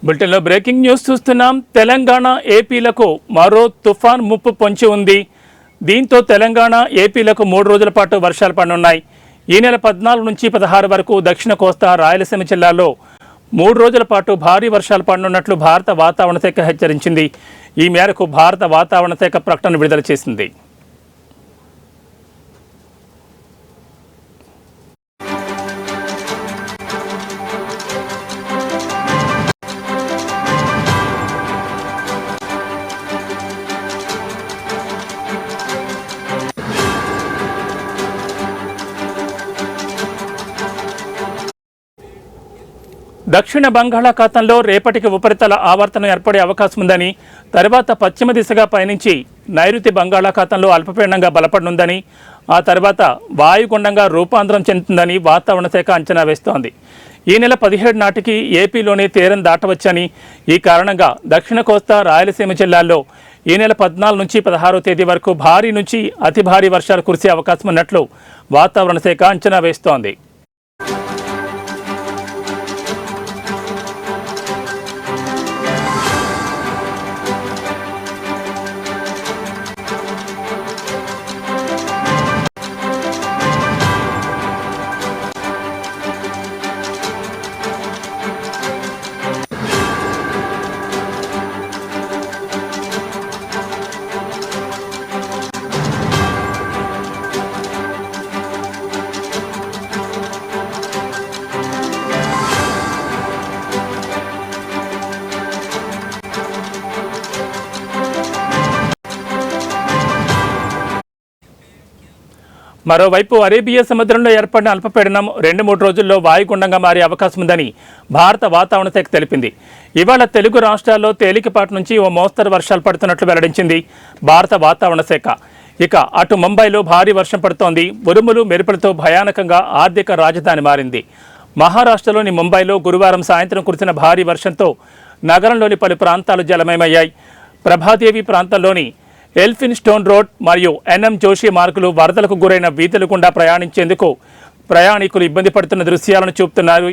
బులెటిన్లో breaking news చూస్తున్నాం. తెలంగాణ ఏపీలకు మరో తుఫాన్ ముప్పు పొంచి ఉంది. దీంతో తెలంగాణ ఏపీలకు 3 రోజుల పాటు వర్షాలు పడనున్నాయి. ఈ నెల 14 నుంచి 16 వరకు దక్షిణ కోస్తా రాయలసీమ జిల్లాల్లో 3 రోజుల పాటు భారీ వర్షాలు పడనున్నట్లు భారత వాతావరణ శాఖ హెచ్చరించింది. ఈ మేరకు భారత వాతావరణ శాఖ ప్రకటన విడుదల చేసింది. దక్షిణ బంగాళాఖాతంలో రేపటికి ఉపరితల ఆవర్తనం ఏర్పడే అవకాశం ఉందని, తర్వాత పశ్చిమ దిశగా పయనించి నైరుతి బంగాళాఖాతంలో అల్పపీడనంగా బలపడనుందని, ఆ తర్వాత వాయుగుండంగా రూపాంతరం చెందుతుందని వాతావరణ శాఖ అంచనా వేస్తోంది. ఈ నెల 17 నాటికి ఏపీలోని తీరం దాటవచ్చని, ఈ కారణంగా దక్షిణ కోస్తా రాయలసీమ జిల్లాల్లో ఈ నెల 14 నుంచి 16వ తేదీ వరకు భారీ నుంచి అతి భారీ వర్షాలు కురిసే అవకాశం ఉన్నట్లు వాతావరణ శాఖ అంచనా వేస్తోంది. మరోవైపు అరేబియా సముద్రంలో ఏర్పడిన అల్పపీడనం 2-3 రోజుల్లో వాయుగుండంగా మారే అవకాశం ఉందని భారత వాతావరణ శాఖ తెలిపింది. ఇవాళ తెలుగు రాష్ట్రాల్లో తేలికపాటి నుంచి ఓ మోస్తరు వర్షాలు పడుతున్నట్లు వెల్లడించింది భారత వాతావరణ శాఖ. ఇక అటు ముంబైలో భారీ వర్షం పడుతోంది. ఉరుములు మెరుపులతో భయానకంగా ఆర్థిక రాజధాని మారింది. మహారాష్ట్రలోని ముంబైలో గురువారం సాయంత్రం కురిసిన భారీ వర్షంతో నగరంలోని పలు ప్రాంతాలు జలమయమయ్యాయి. ప్రభాదేవి ప్రాంతంలోని ఎల్ఫిన్ స్టోన్ రోడ్ మరియు ఎన్ఎం జోషి మార్గులు వరదలకు గురైన వీధుల గుండా ప్రయాణించేందుకు ప్రయాణికులు ఇబ్బంది పడుతున్న దృశ్యాలను చూపుతున్నారు.